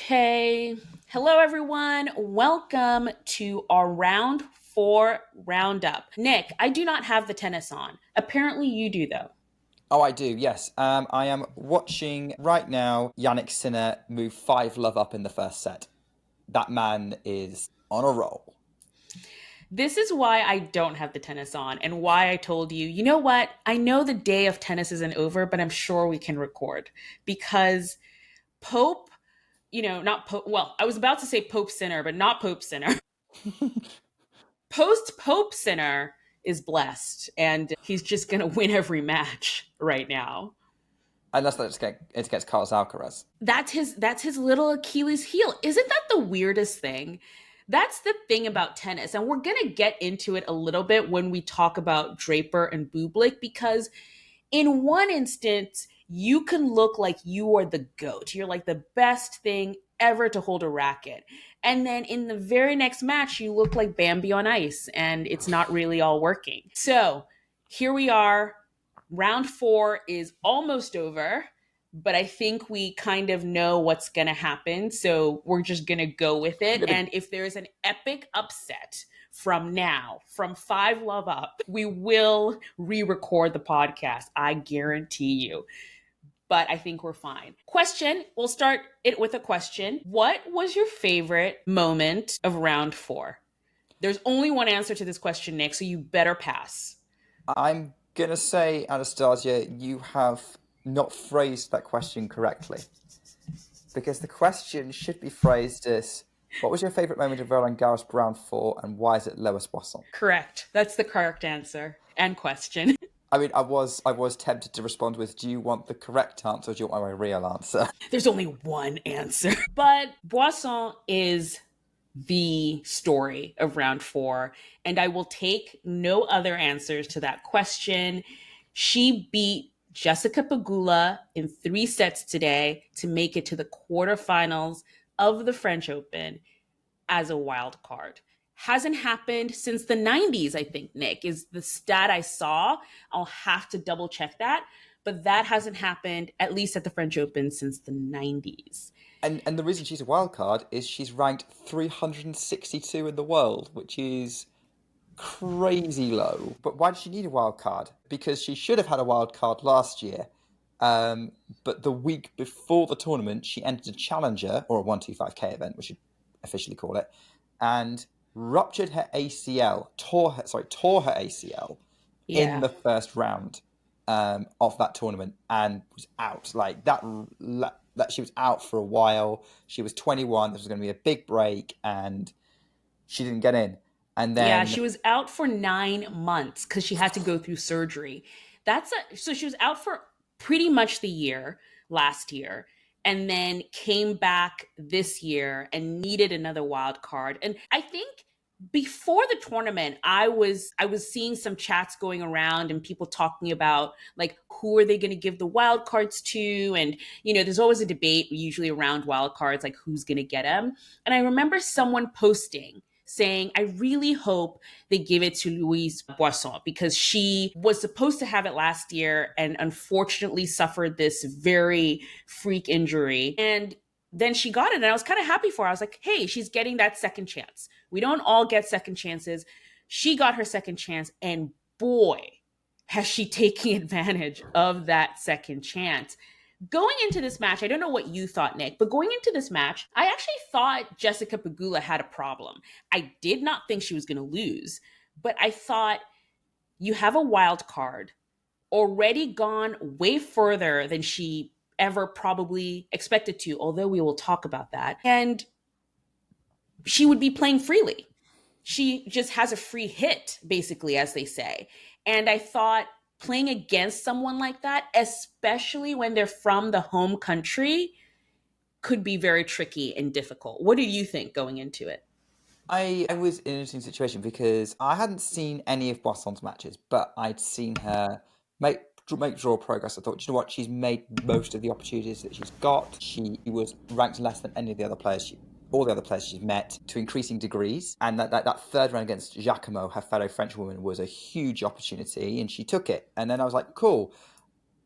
Okay. Hello, everyone. Welcome to our round four roundup. Nick, I do not have the tennis on. Apparently, you do, though. Oh, I do, yes. I am watching right now Yannick Sinner move 5-love up in the first set. That man is on a roll. This is why I don't have the tennis on and why I told you, you know what? I know the day of tennis isn't over, but I'm sure we can record because Pope, not Pope. Well, I was about to say Pope Sinner, but not Pope Sinner. Post Pope Sinner is blessed and he's just going to win every match right now. Unless it's against Carlos Alcaraz. That's his little Achilles heel. Isn't that the weirdest thing? That's the thing about tennis. And we're going to get into it a little bit when we talk about Draper and Bublik because in one instance, you can look like you are the GOAT. You're like the best thing ever to hold a racket. And then in the very next match, you look like Bambi on ice and it's not really all working. So here we are. Round four is almost over, but I think we kind of know what's going to happen. So we're just going to go with it. And if there's an epic upset from now, from 5-love up, we will re-record the podcast. I guarantee you. But I think we're fine. Question, we'll start it with a question. What was your favorite moment of round four? There's only one answer to this question, Nick, so you better pass. I'm going to say, Anastasia, you have not phrased that question correctly. Because the question should be phrased as, what was your favourite moment of Roland Garros round four and why is it Lois Boisson? Correct. That's the correct answer and question. I mean, I was tempted to respond with, do you want the correct answer or do you want my real answer? There's only one answer. But Boisson is the story of round four, and I will take no other answers to that question. She beat Jessica Pegula in 3 sets today to make it to the quarterfinals of the French Open as a wild card. Hasn't happened since the 90s, I think, Nick, is the stat I saw. I'll have to double check that. But that hasn't happened, at least at the French Open, since the 90s. And the reason she's a wild card is she's ranked 362 in the world, which is crazy low. But why does she need a wild card? Because she should have had a wild card last year. But the week before the tournament, she entered a challenger, or a 125K event, we should officially call it, and ruptured her ACL, tore her ACL in the first round of that tournament and was out. Like that she was out for a while. She was 21. This was going to be a big break, and she didn't get in. And then she was out for 9 months because she had to go through surgery. So she was out for pretty much the year last year, and then came back this year and needed another wild card. And I think before the tournament, I was seeing some chats going around and people talking about like who are they going to give the wild cards to, and there's always a debate usually around wild cards, like who's going to get them. And I remember someone posting saying, I really hope they give it to Lois Boisson because she was supposed to have it last year and unfortunately suffered this very freak injury. And then she got it and I was kind of happy for her. I was like, hey, she's getting that second chance. We don't all get second chances. She got her second chance, and boy, has she taken advantage of that second chance. Going into this match, I don't know what you thought, Nick, but going into this match, I actually thought Jessica Pegula had a problem. I did not think she was going to lose, but I thought you have a wild card already gone way further than she ever probably expected to, although we will talk about that. And she would be playing freely. She just has a free hit, basically, as they say. And I thought playing against someone like that, especially when they're from the home country, could be very tricky and difficult. What do you think going into it? I was in an interesting situation because I hadn't seen any of Boisson's matches, but I'd seen her make draw progress. I thought, you know what, she's made most of the opportunities that she's got. She was ranked less than any of the other players all the other players she's met to increasing degrees. And that third round against Giacomo, her fellow French woman, was a huge opportunity and she took it. And then I was like, cool,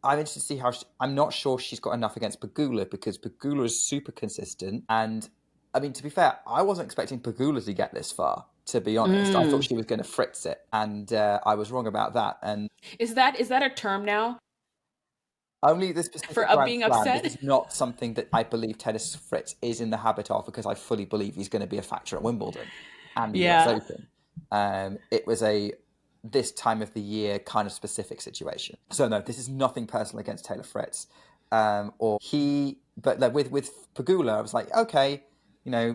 I'm interested to see how I'm not sure she's got enough against Pegula, because Pegula is super consistent. And I mean, to be fair, I wasn't expecting Pegula to get this far, to be honest. I thought she was going to fritz it, and I was wrong about that. And Is that a term now only this for specific Grand being Slam, this upset? is not something that I believe Tennis Fritz is in the habit of, because I fully believe he's going to be a factor at Wimbledon and the US Yeah. Open. It was a this time of the year kind of specific situation. So no, this is nothing personal against Taylor Fritz. But like with Pegula, I was like, okay,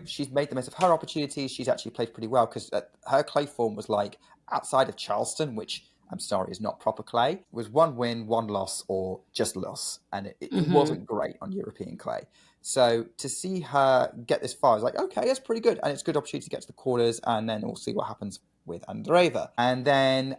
she's made the most of her opportunities. She's actually played pretty well, because her clay form was like, outside of Charleston, which I'm sorry is not proper clay, was one win, one loss, or just loss. And it wasn't great on European clay. So to see her get this far, I was like, okay, that's pretty good. And it's a good opportunity to get to the quarters, and then we'll see what happens with Andreeva. And then,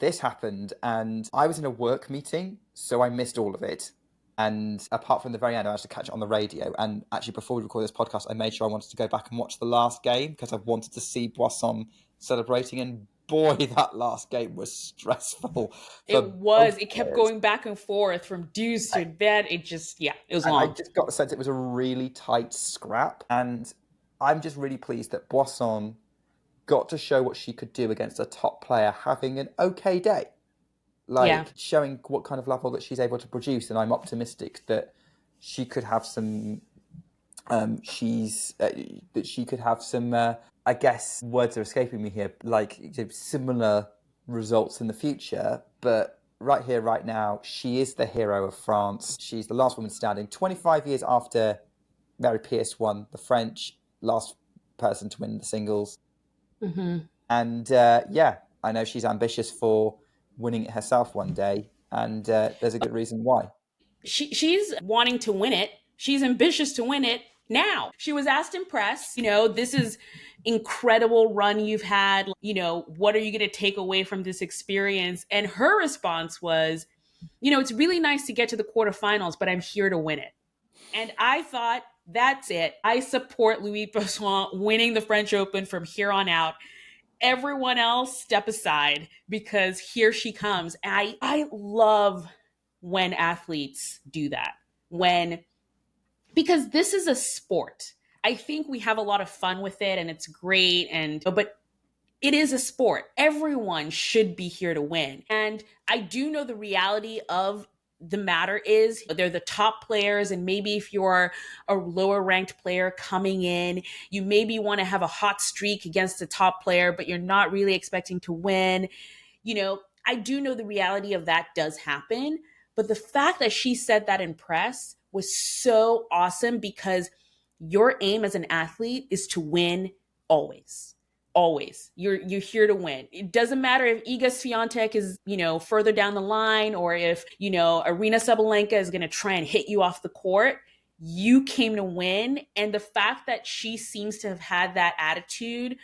this happened, and I was in a work meeting, so I missed all of it. And apart from the very end, I managed to catch it on the radio. And actually, before we record this podcast, I made sure I wanted to go back and watch the last game, because I wanted to see Boisson celebrating. And boy, that last game was stressful. It kept going back and forth from deuce to that. It was And I long. just got the sense it was a really tight scrap. And I'm just really pleased that Boisson got to show what she could do against a top player having an okay day. Showing what kind of level that she's able to produce. And I'm optimistic that she could have some, I guess words are escaping me here, like similar results in the future. But right here, right now, she is the hero of France. She's the last woman standing, 25 years after Mary Pierce won the French, last person to win the singles. And I know she's ambitious for winning it herself one day, and there's a good reason why. She's wanting to win it. She's ambitious to win it now. She was asked in press, this is incredible run you've had. What are you going to take away from this experience? And her response was, it's really nice to get to the quarterfinals, but I'm here to win it. And I thought, that's it. I support Lois Boisson winning the French Open from here on out. Everyone else step aside, because here she comes. I love when athletes do that. Because this is a sport. I think we have a lot of fun with it and it's great, but it is a sport. Everyone should be here to win. And I do know the reality of the matter is they're the top players, and maybe if you're a lower ranked player coming in, you maybe want to have a hot streak against the top player, but you're not really expecting to win. I do know the reality of that does happen, but the fact that she said that in press was so awesome, because your aim as an athlete is to win always. Always. You're here to win. It doesn't matter if Iga Świątek is, further down the line, or if, Arina Sabalenka is going to try and hit you off the court. You came to win. And the fact that she seems to have had that attitude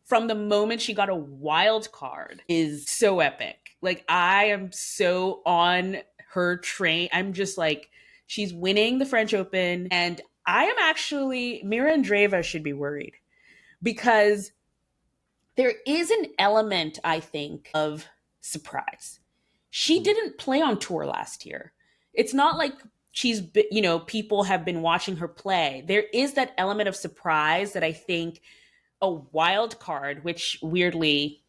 from the moment she got a wild card is so epic. Like, I am so on her train. I'm just like, she's winning the French Open. And I am actually, Mirra Andreeva should be worried, because there is an element, I think, of surprise. She didn't play on tour last year. It's not like people have been watching her play. There is that element of surprise that I think a wild card, which weirdly,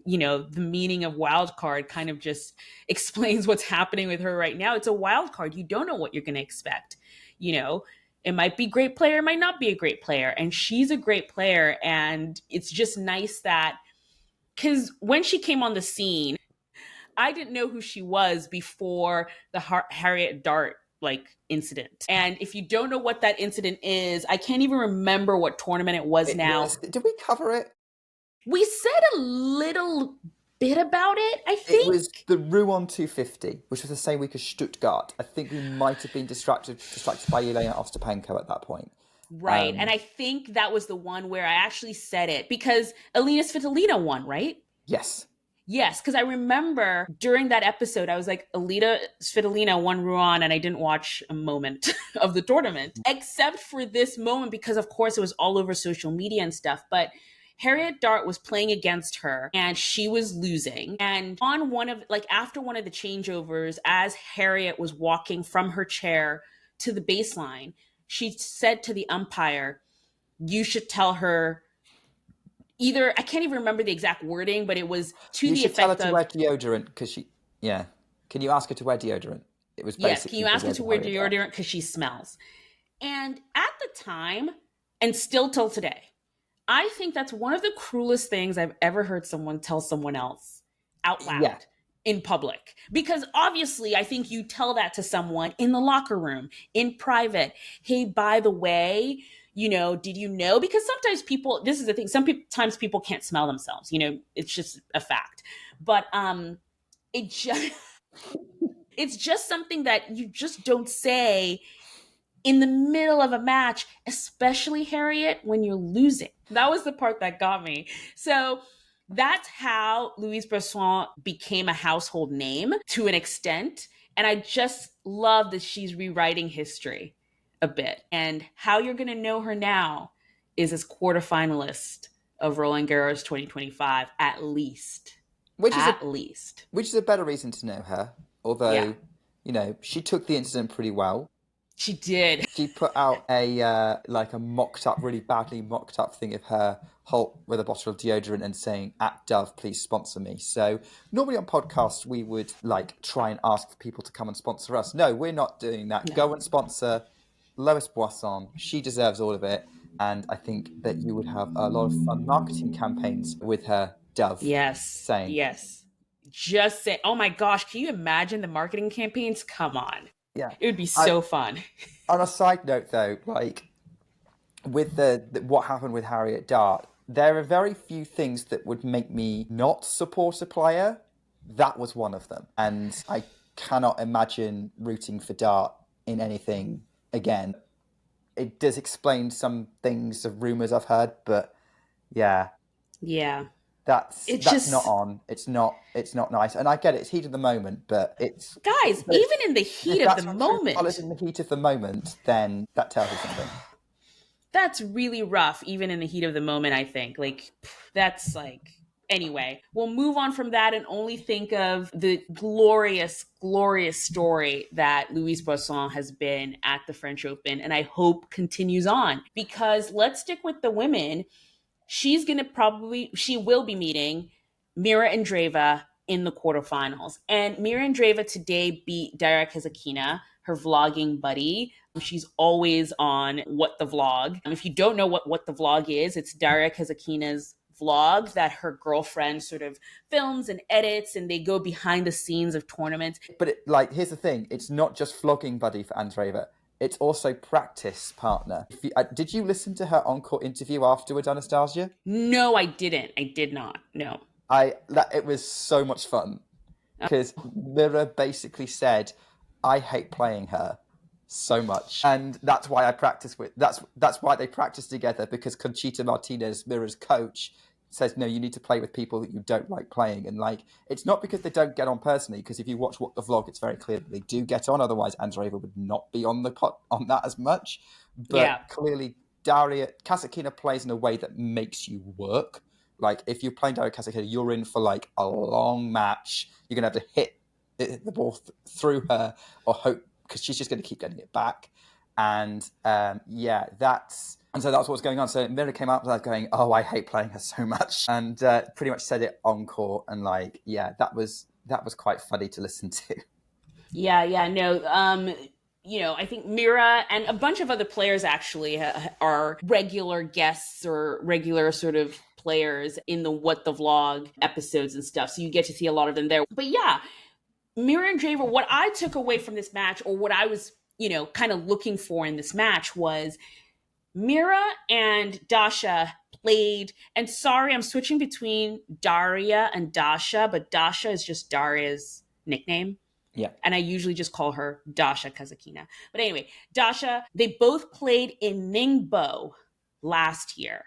the meaning of wild card kind of just explains what's happening with her right now. It's a wild card. You don't know what you're going to expect. It might be a great player, it might not be a great player. And she's a great player. And it's just nice that, because when she came on the scene, I didn't know who she was before the Harriet Dart incident. And if you don't know what that incident is, I can't even remember what tournament it was now. Did we cover it? We said a little bit about it, I think. It was the Rouen 250, which was the same week as Stuttgart. I think we might have been distracted by Elena Ostapenko at that point. Right. And I think that was the one where I actually said it, because Alina Svitolina won, right? Yes. Yes, because I remember during that episode, I was like, Alina Svitolina won Rouen, and I didn't watch a moment of the tournament, except for this moment, because of course it was all over social media and stuff. But Harriet Dart was playing against her and she was losing. And on after one of the changeovers, as Harriet was walking from her chair to the baseline, she said to the umpire, you should tell her either, I can't even remember the exact wording, but it was to You the should tell her effect to of, wear deodorant because she, yeah. Can you ask her to wear deodorant? It was yes, can basically you the ask her words to of wear Harriet Dart. deodorant because she smells? And at the time, and still till today, I think that's one of the cruelest things I've ever heard someone tell someone else out Yeah. loud in public. Because obviously, I think you tell that to someone in the locker room, in private. Hey, by the way, did you know? Because sometimes people, this is the thing, sometimes people can't smell themselves. It's just a fact. But it just, it's just something that you just don't say in the middle of a match, especially Harriet, when you're losing. That was the part that got me. So that's how Lois Boisson became a household name to an extent. And I just love that she's rewriting history a bit. And how you're going to know her now is as quarterfinalist of Roland Garros 2025, at least. Which is At least. a better reason to know her. Yeah, Although, she took the incident pretty well. she did. She put out a mocked up, really badly mocked up thing of her with a bottle of deodorant and saying, "At Dove, please sponsor me." So normally on podcasts we would try and ask for people to come and sponsor us. No, we're not doing that. No. Go and sponsor Lois Boisson. She deserves all of it, and I think that you would have a lot of fun marketing campaigns with her Dove. Yes. Saying, Yes. Just say, oh my gosh, can you imagine the marketing campaigns? Come on. yeah. It would be so fun. On a side note, though, with what happened with Harriet Dart, there are very few things that would make me not support a player. That was one of them, and I cannot imagine rooting for Dart in anything again. It does explain some things of rumors I've heard, but yeah, Yeah. that's It's not just, on. It's not nice, and I get it. It's heat of the moment, but guys, even in the heat if of the that's how true colours moment, in the heat of the moment, then that tells you something. that's really rough, even in the heat of the moment, I think. That's anyway, we'll move on from that and only think of the glorious, glorious story that Louise Boisson has been at the French Open, and I hope continues on. Because let's stick with the women. She will be meeting Mirra Andreeva in the quarterfinals. And Mirra Andreeva today beat Daria Kasatkina, her vlogging buddy. She's always on What the Vlog. If you don't know what the Vlog is, it's Daria Kasatkina's vlog that her girlfriend sort of films and edits, and they go behind the scenes of tournaments. But here's the thing: it's not just vlogging buddy for Andreeva; it's also practice partner. Did you listen to her encore interview afterwards, Anastasia? No, I didn't. I did not. No. It was so much fun because Mirra basically said, "I hate playing her so much," and that's why I practice with. That's why they practice together, because Conchita Martinez, Mirra's coach, says, no, you need to play with people that you don't like playing. And it's not because they don't get on personally, because if you watch What the Vlog, it's very clear that they do get on. Otherwise, Andreeva would not be on that as much. But clearly, Daria Kasatkina plays in a way that makes you work. If you're playing Daria Kasatkina, you're in for a long match. You're going to have to hit the ball through her or hope, because she's just going to keep getting it back. And so that's what's going on. So Mirra came out going, "Oh, I hate playing her so much," and pretty much said it on court. And that was quite funny to listen to. Yeah, no. I think Mirra and a bunch of other players actually are regular guests or regular sort of players in the What the Vlog episodes and stuff. So you get to see a lot of them there. But yeah, Mirra Andreeva, what I took away from this match, or what I was, kind of looking for in this match, was Mirra and Dasha played, and sorry, I'm switching between Daria and Dasha, but Dasha is just Daria's nickname. Yeah. And I usually just call her Dasha Kasatkina. But anyway, Dasha, they both played in Ningbo last year.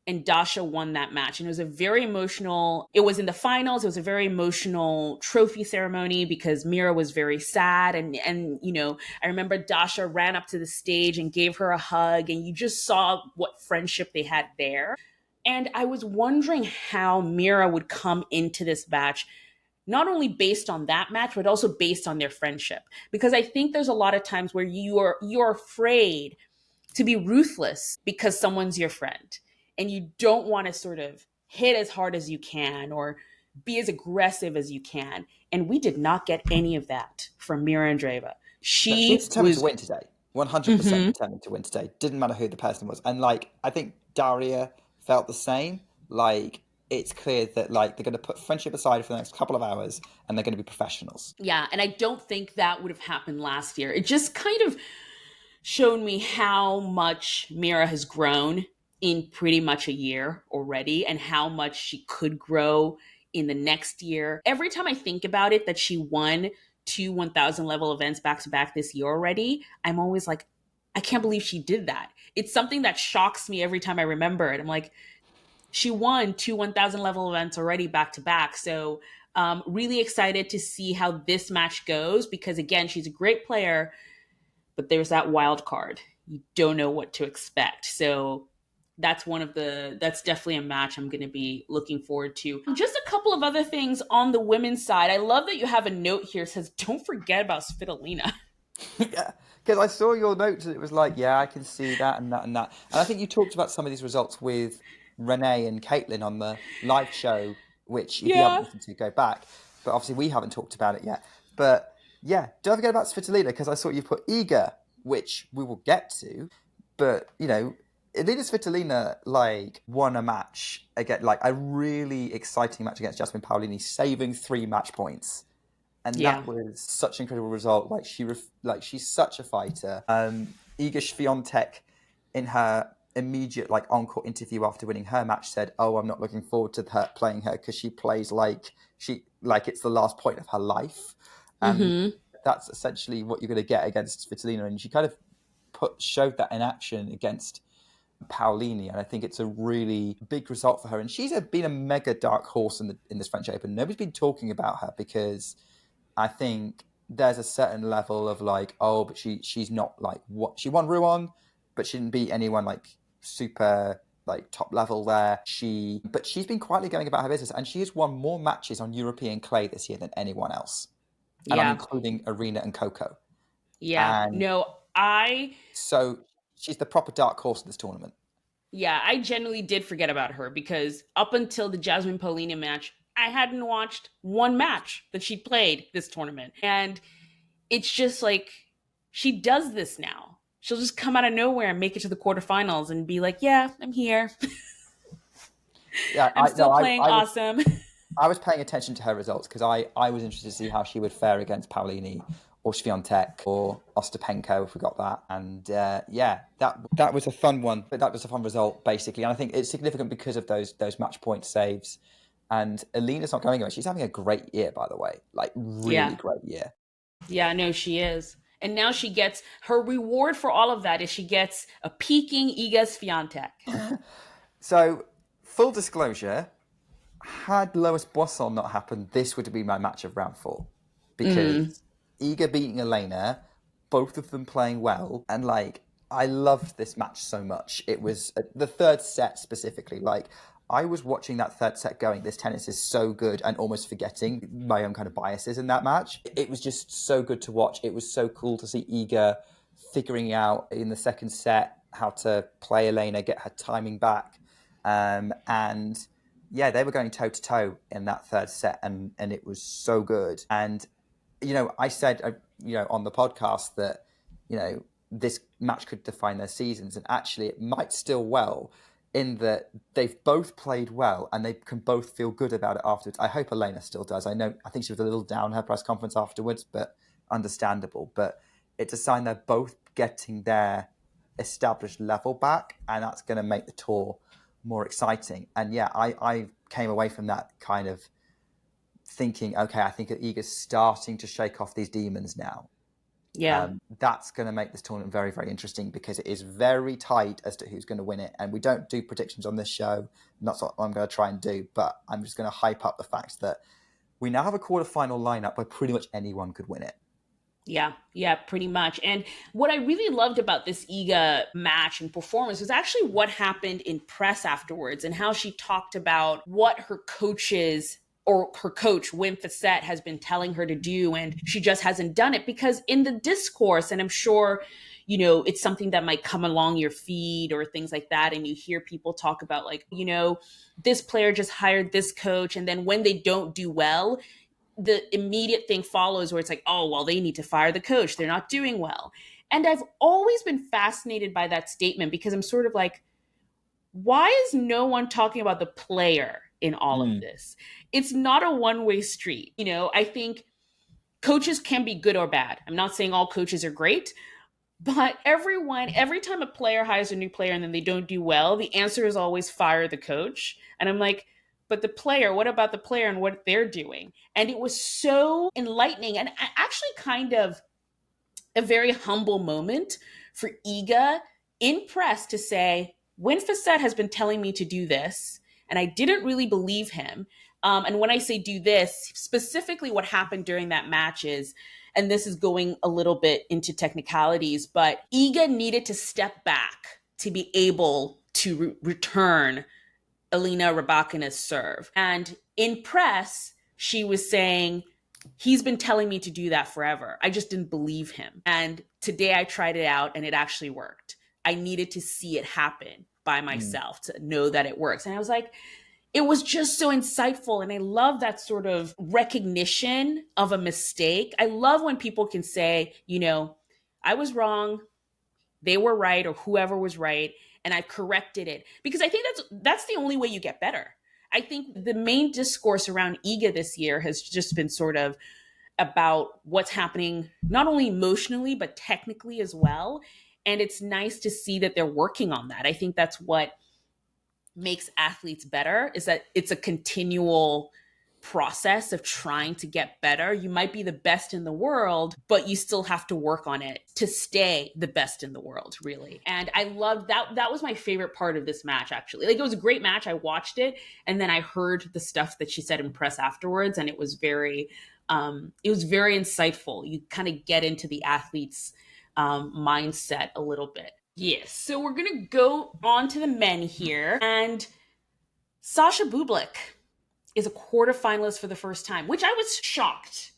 And Dasha won that match. And it was it was in the finals. It was a very emotional trophy ceremony because Mirra was very sad. And I remember Dasha ran up to the stage and gave her a hug. And you just saw what friendship they had there. And I was wondering how Mirra would come into this match, not only based on that match, but also based on their friendship. Because I think there's a lot of times where you're afraid to be ruthless because someone's your friend, and you don't want to sort of hit as hard as you can or be as aggressive as you can. And we did not get any of that from Mirra Andreeva. But she was She determined to was win today. 100% mhm. determined to win today. Didn't matter who the person was. And like, I think Daria felt the same. Like, it's clear that like they're going to put friendship aside for the next couple of hours and they're going to be professionals. Yeah, and I don't think that would have happened last year. It just kind of showed me how much Mira has grown in pretty much a year already and how much she could grow in the next year. Every time I think about it, that she won two 1,000 level events back to back this year already, I'm always like, I can't believe she did that. It's something that shocks me every time I remember it. I'm like, she won two 1,000 level events already back to back. So, really excited to see how this match goes because, again, she's a great player, but there's that wild card. You don't know what to expect. So that's definitely a match I'm going to be looking forward to. Just a couple of other things on the women's side. I love that you have a note here that says don't forget about Svitolina. Yeah, because I saw your notes and it was like, yeah, I can see that and that and that. And I think you talked about some of these results with Renee and Caitlin on the live show, which if you haven't Yeah. listened to, go back. But obviously we haven't talked about it yet. But yeah, don't forget about Svitolina because I saw you put Iga, which we will get to. But you know, Elena Svitolina like won a match again, like a really exciting match against Jasmine Paolini, saving 3 match points, and Yeah. that was such an incredible result. Like like she's such a fighter. Iga Świątek, in her immediate like encore interview after winning her match, said, "Oh, I'm not looking forward to her playing her because she plays like it's the last point of her life," and Mm-hmm. that's essentially what you're going to get against Svitolina. And she kind of showed that in action against Paolini, and I think it's a really big result for her. And been a mega dark horse in this French Open. Nobody's been talking about her because I think there's a certain level of like, oh, but she's not like what she won Rouen, but she didn't beat anyone like super like top level there. But she's been quietly going about her business, and she has won more matches on European clay this year than anyone else, and I'm Yeah. including Arena and Coco. Yeah. And No, I so she's the proper dark horse of this tournament. yeah, I genuinely did forget about her because up until the Jasmine Paulina match, I hadn't watched one match that she played this tournament. And it's just like she does this now. She'll just come out of nowhere and make it to the quarterfinals and be like, "Yeah, I'm here. Yeah, I'm still playing I was awesome." I was paying attention to her results because I was interested to see how she would fare against Paolini or Świątek or Ostapenko if we got that. And yeah, that was a fun one, but that was a fun result basically. And I think it's significant because of those match point saves. And Alina's not going anywhere. She's having a great year, by the way, like really Yeah. great year. Yeah, no, she is. And now she gets her reward for all of that is she gets a peaking Iga Świątek. So full disclosure, had Lois Boisson not happened, this would have been my match of round four Mm, because Iga beating Elena, both of them playing well, and like I loved this match so much. It was the third set specifically. Like I was watching that third set going, this tennis is so good, and almost forgetting my own kind of biases in that match. It was just so good to watch. It was so cool to see Iga figuring out in the second set how to play Elena, get her timing back, and yeah, they were going toe to toe in that third set, and it was so good. And you know, I said on the podcast that this match could define their seasons, and actually, it might still well. In that they've both played well and they can both feel good about it afterwards. I hope Elena still does. I think she was a little down her press conference afterwards, but understandable. But it's a sign they're both getting their established level back, and that's going to make the tour more exciting. And yeah, I came away from that kind of thinking, okay, I think Iga's starting to shake off these demons now. yeah. That's going to make this tournament very, very interesting because it is very tight as to who's going to win it. And we don't do predictions on this show. And that's what I'm going to try and do. But I'm just going to hype up the fact that we now have a quarterfinal lineup where pretty much anyone could win it. Yeah, pretty much. And what I really loved about this Iga match and performance was actually what happened in press afterwards and how she talked about what her coaches or her coach, Wim Fissette, has been telling her to do. And she just hasn't done it because in the discourse, and I'm sure, it's something that might come along your feed or things like that. And you hear people talk about like, this player just hired this coach. And then when they don't do well, the immediate thing follows where it's like, oh, well, they need to fire the coach. They're not doing well. And I've always been fascinated by that statement because I'm sort of like, why is no one talking about the player in all of Mm. this? It's not a one-way street. I think coaches can be good or bad. I'm not saying all coaches are great, but every time a player hires a new player and then they don't do well, the answer is always fire the coach. And I'm like, but the player, what about the player and what they're doing? And it was so enlightening and actually kind of a very humble moment for Iga in press to say, Win Facette has been telling me to do this, and I didn't really believe him. And when I say do this, specifically what happened during that match is, and this is going a little bit into technicalities, but Iga needed to step back to be able to return Elena Rybakina's serve. And in press, she was saying, he's been telling me to do that forever. I just didn't believe him. And today I tried it out and it actually worked. I needed to see it happen by myself to know that it works. And I was like, it was just so insightful. And I love that sort of recognition of a mistake. I love when people can say, I was wrong, they were right, or whoever was right, and I've corrected it. Because I think that's the only way you get better. I think the main discourse around Iga this year has just been sort of about what's happening, not only emotionally, but technically as well. And it's nice to see that they're working on that. I think that's what makes athletes better, is that it's a continual process of trying to get better. You might be the best in the world, but you still have to work on it to stay the best in the world, really. And I loved that. That was my favorite part of this match, actually. Like, it was a great match. I watched it, and then I heard the stuff that she said in press afterwards, and it was very insightful. You kind of get into the athlete's mindset a little bit. Yes. So we're going to go on to the men here. And Sasha Bublik is a quarterfinalist for the first time, which I was shocked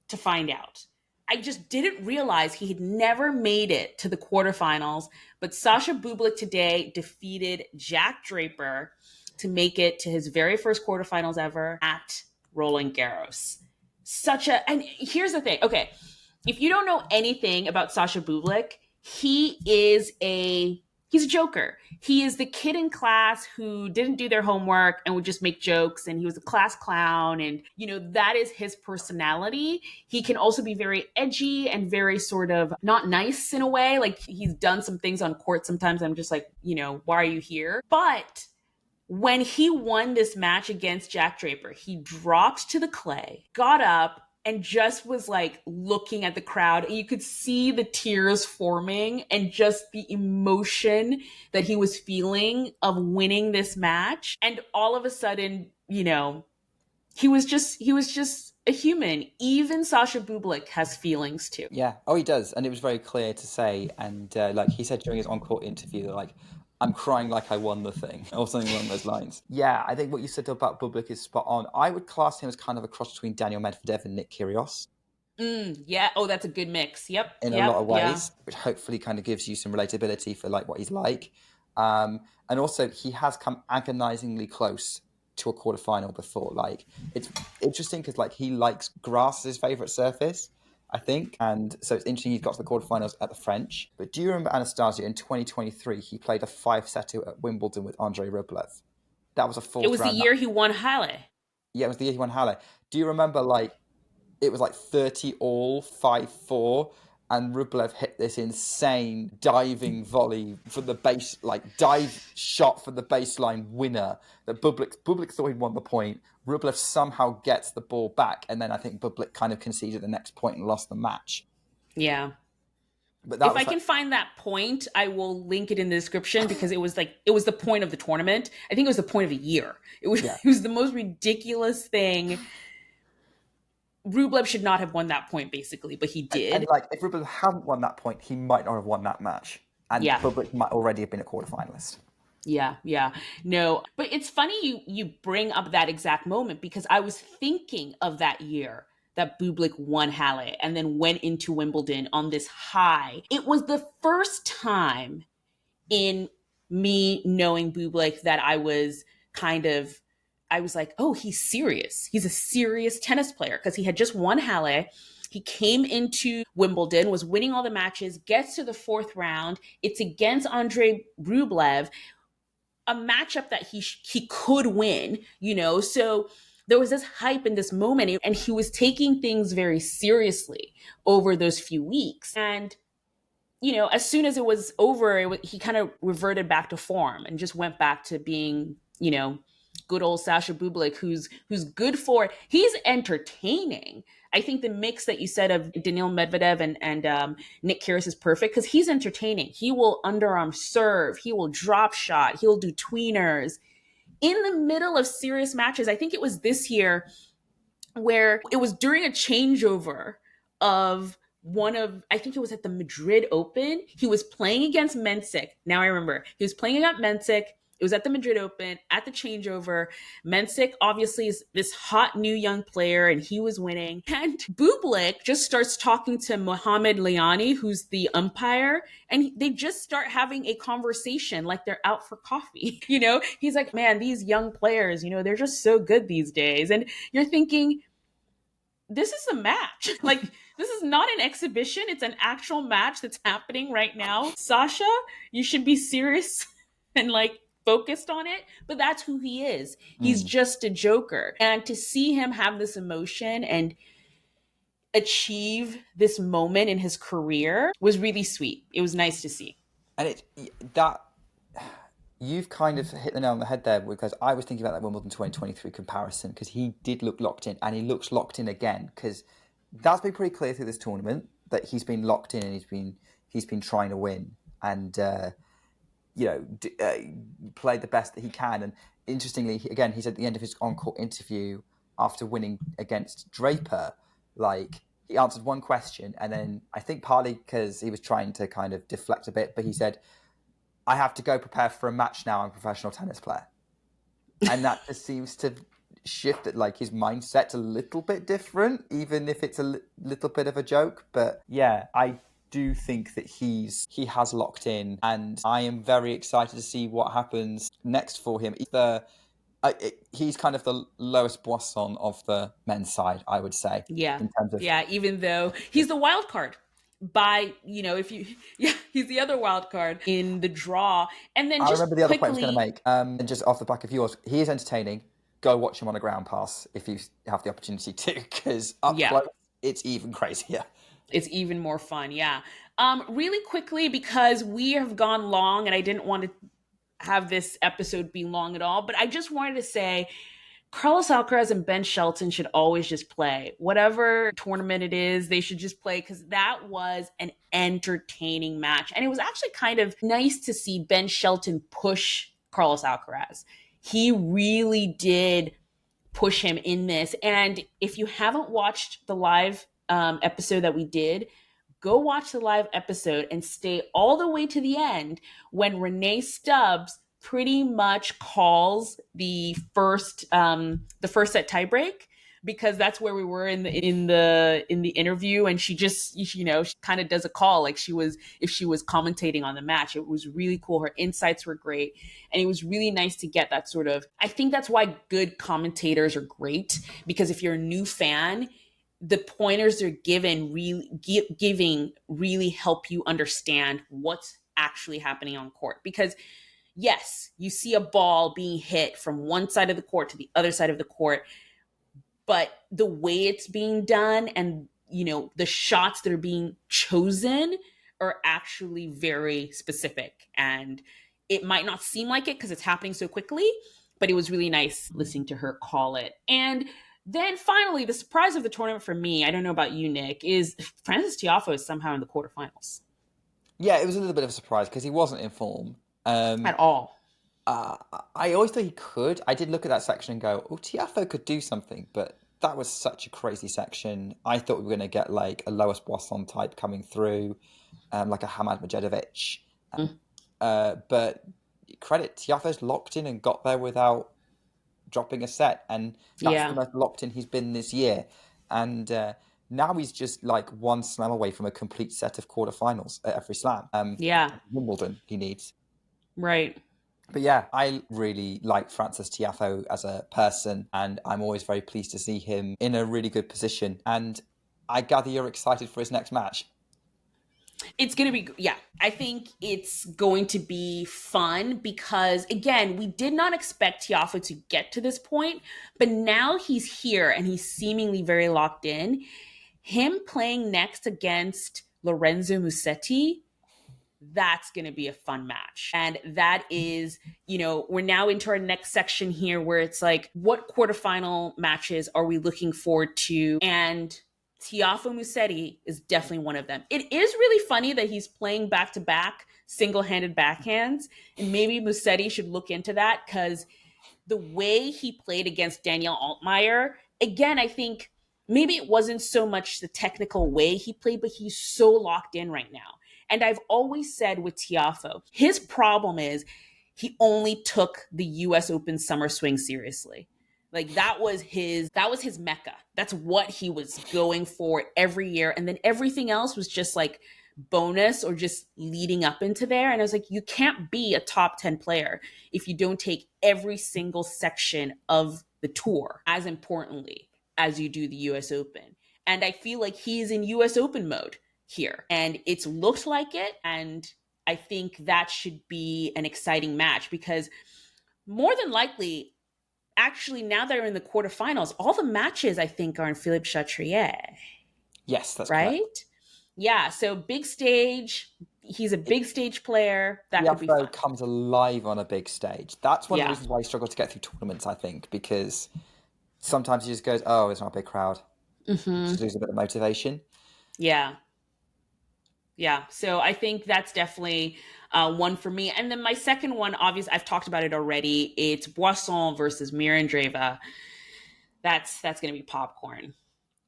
to find out. I just didn't realize he had never made it to the quarterfinals. But Sasha Bublik today defeated Jack Draper to make it to his very first quarterfinals ever at Roland Garros. And here's the thing. Okay, if you don't know anything about Sasha Bublik, he's a joker. He is the kid in class who didn't do their homework and would just make jokes, and he was a class clown, and that is his personality. He can also be very edgy and very sort of not nice in a way. Like, he's done some things on court sometimes I'm just like, why are you here? But when he won this match against Jack Draper, he dropped to the clay, got up, and just was like looking at the crowd. And you could see the tears forming and just the emotion that he was feeling of winning this match. And all of a sudden, he was just a human. Even Sasha Bublik has feelings too. Yeah. Oh, he does. And it was very clear to say. And like he said during his on-court interview, that, like, I'm crying like I won the thing, or something along those lines. Yeah, I think what you said about Bublik is spot on. I would class him as kind of a cross between Daniel Medvedev and Nick Kyrgios Yeah. Oh, that's a good mix. Yep. in a lot of ways, which hopefully kind of gives you some relatability for like what he's like. And also, he has come agonizingly close to a quarterfinal before. Like, it's interesting because like he likes grass as his favorite surface, I think. And so it's interesting he's got to the quarterfinals at the French. But do you remember, Anastasia, in 2023, he played a 5-setter at Wimbledon with Andrei Rublev? That was a fourth round. It was the year he won Halle. Yeah, it was the year he won Halle. Do you remember, like, it was like 30 all, 5-4, and Rublev hit this insane diving volley for the base, like dive shot for the baseline winner that Bublik thought he'd won the point. Rublev somehow gets the ball back, and then I think Bublik kind of conceded the next point and lost the match. Yeah. But if I can find that point, I will link it in the description, because it was the point of the tournament. I think it was the point of the year. It was the most ridiculous thing. Rublev should not have won that point, basically, but he did. And like, if Rublev hadn't won that point, he might not have won that match. And Bublik might already have been a quarterfinalist. Yeah. No, but it's funny you bring up that exact moment, because I was thinking of that year that Bublik won Halle and then went into Wimbledon on this high. It was the first time in me knowing Bublik that I was like, oh, he's serious. He's a serious tennis player, because he had just won Halle. He came into Wimbledon, was winning all the matches, gets to the fourth round. It's against Andrei Rublev, a matchup that he could win, So there was this hype in this moment, and he was taking things very seriously over those few weeks. And as soon as it was over, he kind of reverted back to form and just went back to being, good old Sasha Bublik, who's good for. He's entertaining. I think the mix that you said of Daniil Medvedev and Nick Kyrgios is perfect, because he's entertaining. He will underarm serve. He will drop shot. He'll do tweeners in the middle of serious matches. I think it was this year where it was during a changeover of I think it was at the Madrid Open. He was playing against Mensik. Now I remember. He was playing against Mensik. It was at the Madrid Open at the changeover. Mensik obviously is this hot new young player, and he was winning. And Bublik just starts talking to Mohamed Liani, who's the umpire, and they just start having a conversation like they're out for coffee. He's like, man, these young players, they're just so good these days. And you're thinking, this is a match. Like, this is not an exhibition. It's an actual match that's happening right now. Sasha, you should be serious and focused on it, but that's who he is. He's just a joker. And to see him have this emotion and achieve this moment in his career was really sweet. It was nice to see. And you've kind of hit the nail on the head there, because I was thinking about that Wimbledon 2023 comparison, because he did look locked in, and he looks locked in again, because that's been pretty clear through this tournament that he's been locked in and he's been trying to win, and played the best that he can. And interestingly, again, he said at the end of his on-court interview after winning against Draper, he answered one question, and then I think partly because he was trying to kind of deflect a bit, but he said, I have to go prepare for a match now. I'm a professional tennis player. And that just seems to shift it, his mindset's a little bit different, even if it's a little bit of a joke. But yeah, I do think that he has locked in, and I am very excited to see what happens next for him. He's kind of the Lois Boisson of the men's side, I would say. Yeah. In terms of, even though he's the wild card. He's the other wild card in the draw. And then I remember the other point I was going to make, and just off the back of yours, he is entertaining. Go watch him on a ground pass if you have the opportunity to, because up close, it's even crazier. It's even more fun, yeah. Really quickly, because we have gone long, and I didn't want to have this episode be long at all, but I just wanted to say, Carlos Alcaraz and Ben Shelton should always just play. Whatever tournament it is, they should just play, because that was an entertaining match. And it was actually kind of nice to see Ben Shelton push Carlos Alcaraz. He really did push him in this. And if you haven't watched the live episode that we did, go watch the live episode and stay all the way to the end when Renee Stubbs pretty much calls the first set tiebreak, because that's where we were in the interview, and she just she kind of does a call if she was commentating on the match. It was really cool. Her insights were great, and it was really nice to get that sort of. I think that's why good commentators are great, because if you're a new fan, the pointers they're giving really help you understand what's actually happening on court. Because yes, you see a ball being hit from one side of the court to the other side of the court, but the way it's being done and, the shots that are being chosen are actually very specific. And it might not seem like it because it's happening so quickly, but it was really nice listening to her call it. And then finally, the surprise of the tournament for me, I don't know about you, Nick, is Frances Tiafoe is somehow in the quarterfinals. Yeah, it was a little bit of a surprise because he wasn't in form. At all. I always thought he could. I did look at that section and go, oh, Tiafoe could do something, but that was such a crazy section. I thought we were going to get like a Lois Boisson type coming through, like a Hamad Medjedovic. But credit, Tiafoe's locked in and got there without dropping a set. And that's the most locked in he's been this year. And now he's just like one slam away from a complete set of quarterfinals at every slam. Wimbledon he needs. Right. But yeah, I really like Frances Tiafoe as a person, and I'm always very pleased to see him in a really good position. And I gather you're excited for his next match. It's going to be, I think it's going to be fun because, again, we did not expect Tiafoe to get to this point, but now he's here and he's seemingly very locked in. Him playing next against Lorenzo Musetti, that's going to be a fun match. And that is, we're now into our next section here where it's like, what quarterfinal matches are we looking forward to? And Tiafoe Musetti is definitely one of them. It is really funny that he's playing back-to-back single-handed backhands. And maybe Musetti should look into that because the way he played against Daniel Altmaier, again, I think maybe it wasn't so much the technical way he played, but he's so locked in right now. And I've always said with Tiafoe, his problem is he only took the US Open Summer Swing seriously. Like that was his mecca. That's what he was going for every year. And then everything else was just like bonus or just leading up into there. And I was like, you can't be a top 10 player if you don't take every single section of the tour as importantly as you do the US Open. And I feel like he's in US Open mode here. And it's looked like it. And I think that should be an exciting match because more than likely, actually, now they're in the quarterfinals, all the matches I think are in Philippe Chatrier. Yes, that's right. Correct. Yeah, so big stage. He's a big stage player. That could be fun. Comes alive on a big stage. That's one of the reasons why he struggles to get through tournaments, I think, because sometimes he just goes, oh, it's not a big crowd. Just lose a bit of motivation. Yeah. So I think that's definitely one for me. And then my second one, obviously, I've talked about it already. It's Boisson versus Mirra Andreeva. That's going to be popcorn.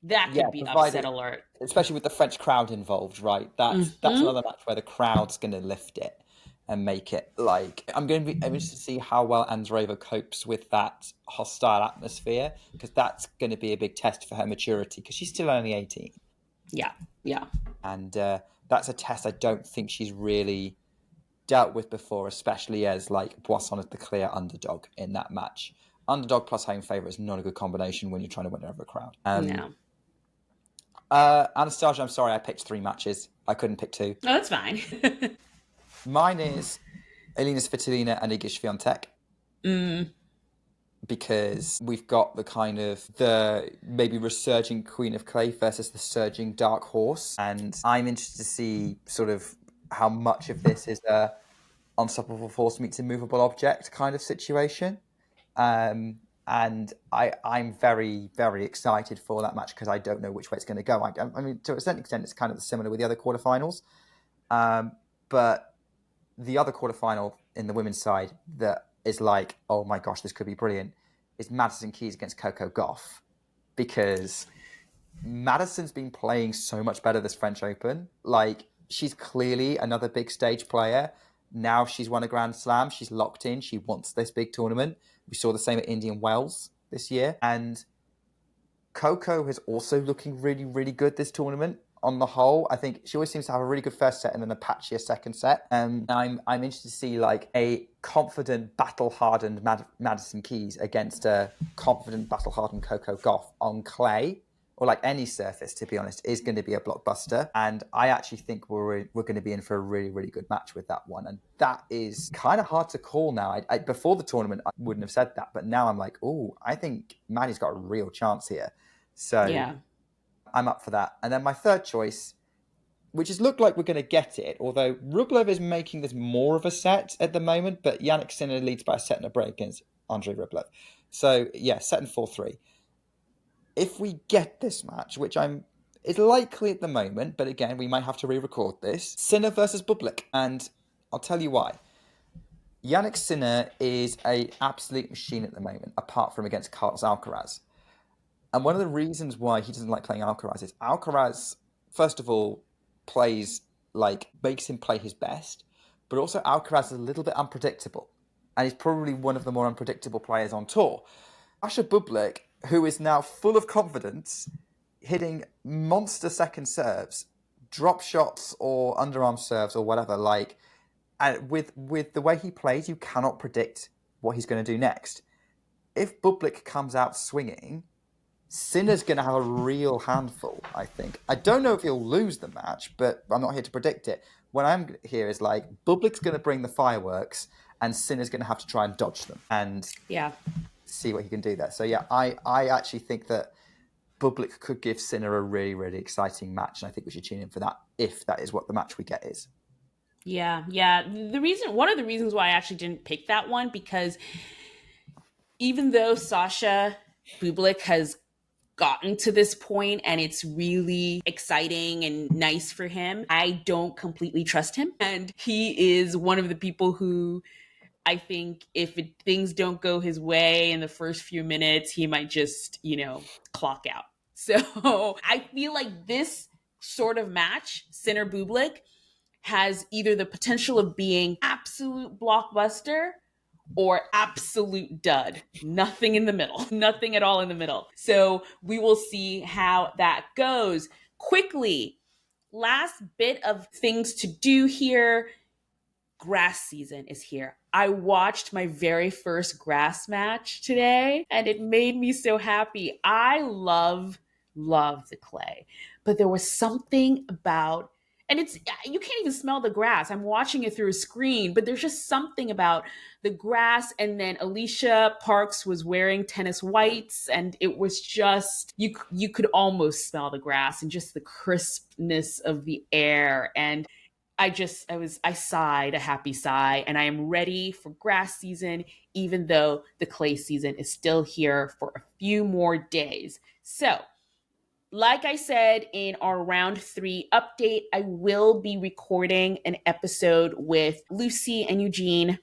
That could be upset alert. Especially with the French crowd involved, right? That's another match where the crowd's going to lift it and make it like... I'm interested to see how well Andreeva copes with that hostile atmosphere, because that's going to be a big test for her maturity, because she's still only 18. Yeah. And that's a test I don't think she's really dealt with before, especially as like Boisson is the clear underdog in that match. Underdog plus home favourite is not a good combination when you're trying to win over a crowd. No. Anastasia, I'm sorry, I picked 3 matches. I couldn't pick 2. Oh, that's fine. Mine is Elina Svitolina and Iga Świątek. Because we've got the kind of the maybe resurging Queen of Clay versus the surging Dark Horse. And I'm interested to see sort of how much of this is a unstoppable force meets immovable object kind of situation. And I'm very, very excited for that match because I don't know which way it's going to go. I mean, to a certain extent, it's kind of similar with the other quarterfinals. But the other quarterfinal in the women's side that is like, oh my gosh, this could be brilliant, is Madison Keys against Coco Gauff. Because Madison's been playing so much better this French Open. Like, she's clearly another big stage player. Now she's won a Grand Slam. She's locked in. She wants this big tournament. We saw the same at Indian Wells this year. And Coco is also looking really, really good this tournament. On the whole, I think she always seems to have a really good first set and then a patchier second set. And I'm interested to see like a confident, battle-hardened Madison Keys against a confident, battle-hardened Coco Gauff on clay, or like any surface, to be honest, is going to be a blockbuster. And I actually think we're going to be in for a really, really good match with that one. And that is kind of hard to call now. I before the tournament, I wouldn't have said that. But now I'm like, oh, I think Maddie's got a real chance here. So yeah. I'm up for that. And then my third choice, which has looked like we're going to get it, although Rublev is making this more of a set at the moment, but Jannik Sinner leads by a set and a break against Andrei Rublev. So, yeah, set and 4-3. If we get this match, which is likely at the moment, but again, we might have to re-record this, Sinner versus Bublik. And I'll tell you why. Jannik Sinner is an absolute machine at the moment, apart from against Carlos Alcaraz. And one of the reasons why he doesn't like playing Alcaraz is Alcaraz, first of all, plays makes him play his best, but also Alcaraz is a little bit unpredictable. And he's probably one of the more unpredictable players on tour. Sasha Bublik, who is now full of confidence, hitting monster second serves, drop shots or underarm serves or whatever, and with the way he plays, you cannot predict what he's going to do next. If Bublik comes out swinging, Sinner's going to have a real handful, I think. I don't know if he'll lose the match, but I'm not here to predict it. What I'm here is Bublik's going to bring the fireworks and Sinner's going to have to try and dodge them and see what he can do there. So, yeah, I actually think that Bublik could give Sinner a really, really exciting match, and I think we should tune in for that if that is what the match we get is. Yeah. One of the reasons why I actually didn't pick that one, because even though Sasha Bublik has gotten to this point and it's really exciting and nice for him, I don't completely trust him. And he is one of the people who I think if things don't go his way in the first few minutes, he might just, clock out. So I feel like this sort of match, Sinner Bublik, has either the potential of being absolute blockbuster or absolute dud. Nothing in the middle. Nothing at all in the middle. So we will see how that goes. Quickly, last bit of things to do here. Grass season is here. I watched my very first grass match today and it made me so happy. I love the clay, but there was something about, and you can't even smell the grass. I'm watching it through a screen, but there's just something about the grass. And then Alicia Parks was wearing tennis whites, and it was just, you could almost smell the grass and just the crispness of the air. And I sighed a happy sigh, and I am ready for grass season, even though the clay season is still here for a few more days. So, like I said in our round 3 update, I will be recording an episode with Lucy and Eugene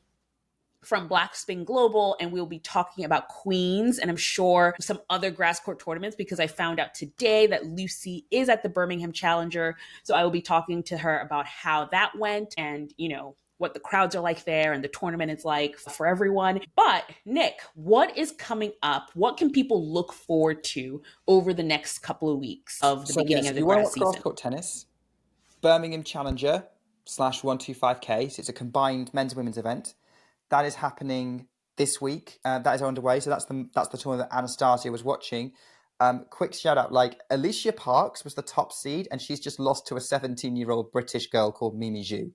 from Black Spin Global, and we'll be talking about Queens and I'm sure some other grass court tournaments, because I found out today that Lucy is at the Birmingham Challenger. So I will be talking to her about how that went and, what the crowds are like there and the tournament is like for everyone. But Nick, what is coming up? What can people look forward to over the next couple of weeks of the beginning of the grass season? Grass court tennis, Birmingham Challenger /125K. So it's a combined men's and women's event. That is happening this week. That is underway. So that's the tournament that Anastasia was watching. Quick shout out, Alicia Parks was the top seed and she's just lost to a 17-year-old British girl called Mimi Zhu.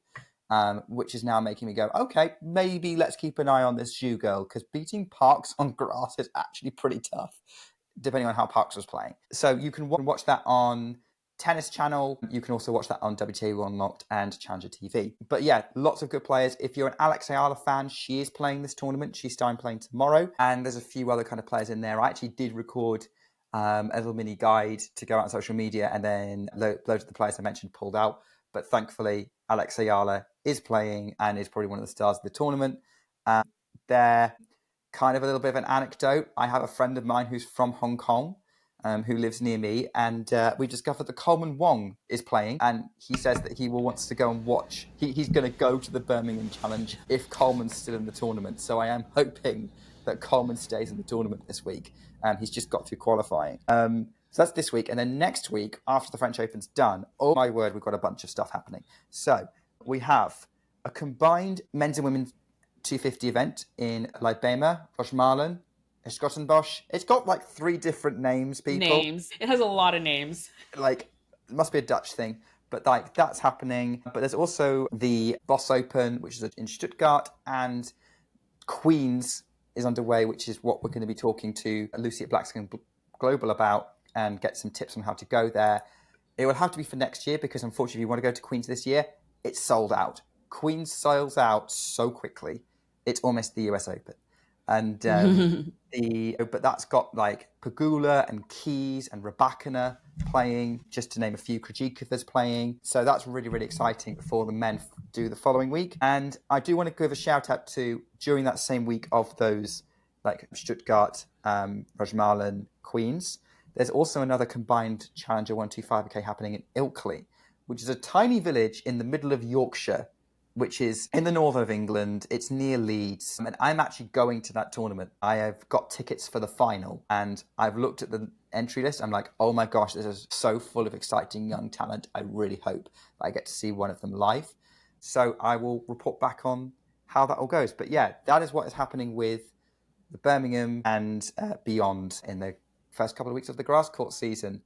Which is now making me go, okay, maybe let's keep an eye on this Zhu girl, because beating Parks on grass is actually pretty tough, depending on how Parks was playing. So you can watch that on Tennis Channel. You can also watch that on WTA Unlocked and Challenger TV. But yeah, lots of good players. If you're an Alex Ayala fan, she is playing this tournament. She's starting playing tomorrow. And there's a few other kind of players in there. I actually did record a little mini guide to go out on social media, and then loads of the players I mentioned pulled out. But thankfully, Alex Ayala is playing and is probably one of the stars of the tournament. They're kind of a little bit of an anecdote. I have a friend of mine who's from Hong Kong, who lives near me, and we discovered that Coleman Wong is playing, and he says that he wants to go and watch. He's going to go to the Birmingham Challenge if Coleman's still in the tournament. So I am hoping that Coleman stays in the tournament this week. He's just got through qualifying. So that's this week. And then next week, after the French Open's done, oh my word, we've got a bunch of stuff happening. So we have a combined men's and women's 250 event in Leibema, Rosmalen, Schottenbosch. It's got 3 different names, people. Names. It has a lot of names. It must be a Dutch thing. But that's happening. But there's also the Boss Open, which is in Stuttgart, and Queens is underway, which is what we're going to be talking to Lucy at Black Spin Global about, and get some tips on how to go there. It will have to be for next year, because unfortunately, if you want to go to Queens this year, it's sold out. Queens sells out so quickly. It's almost the US Open. And but that's got Pegula and Keys and Rybakina playing, just to name a few. Krejcikova's playing. So that's really, really exciting before the men do the following week. And I do want to give a shout out to, during that same week of those Stuttgart, Rosmalen, Queens, There's also another combined Challenger 125k happening in Ilkley, which is a tiny village in the middle of Yorkshire, which is in the north of England. It's near Leeds. And I'm actually going to that tournament. I have got tickets for the final, and I've looked at the entry list. I'm like, oh my gosh, this is so full of exciting young talent. I really hope I get to see one of them live. So I will report back on how that all goes. But yeah, that is what is happening with the Birmingham and beyond in the first couple of weeks of the grass court season.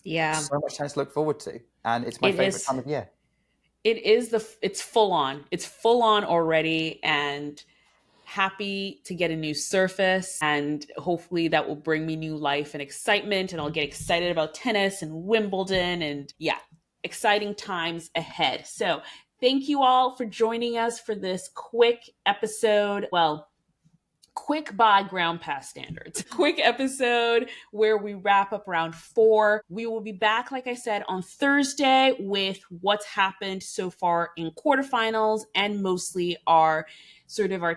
Yeah, So much tennis to look forward to. And it's my it favorite is. time of year. It's full on. It's full on already, and happy to get a new surface, and hopefully that will bring me new life and excitement, and I'll get excited about tennis and Wimbledon, and yeah, exciting times ahead. So thank you all for joining us for this quick episode. Well, quick by ground pass standards. Quick episode where we wrap up round 4. We will be back, like I said, on Thursday with what's happened so far in quarterfinals, and mostly our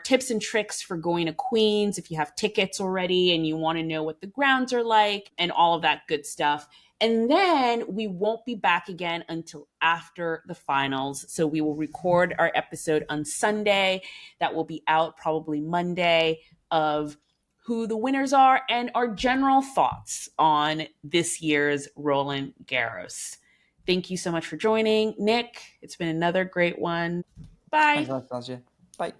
tips and tricks for going to Queens if you have tickets already and you want to know what the grounds are like and all of that good stuff. And then we won't be back again until after the finals. So we will record our episode on Sunday. That will be out probably Monday, of who the winners are and our general thoughts on this year's Roland Garros. Thank you so much for joining, Nick. It's been another great one. Bye. Thanks, Anastasia. Bye.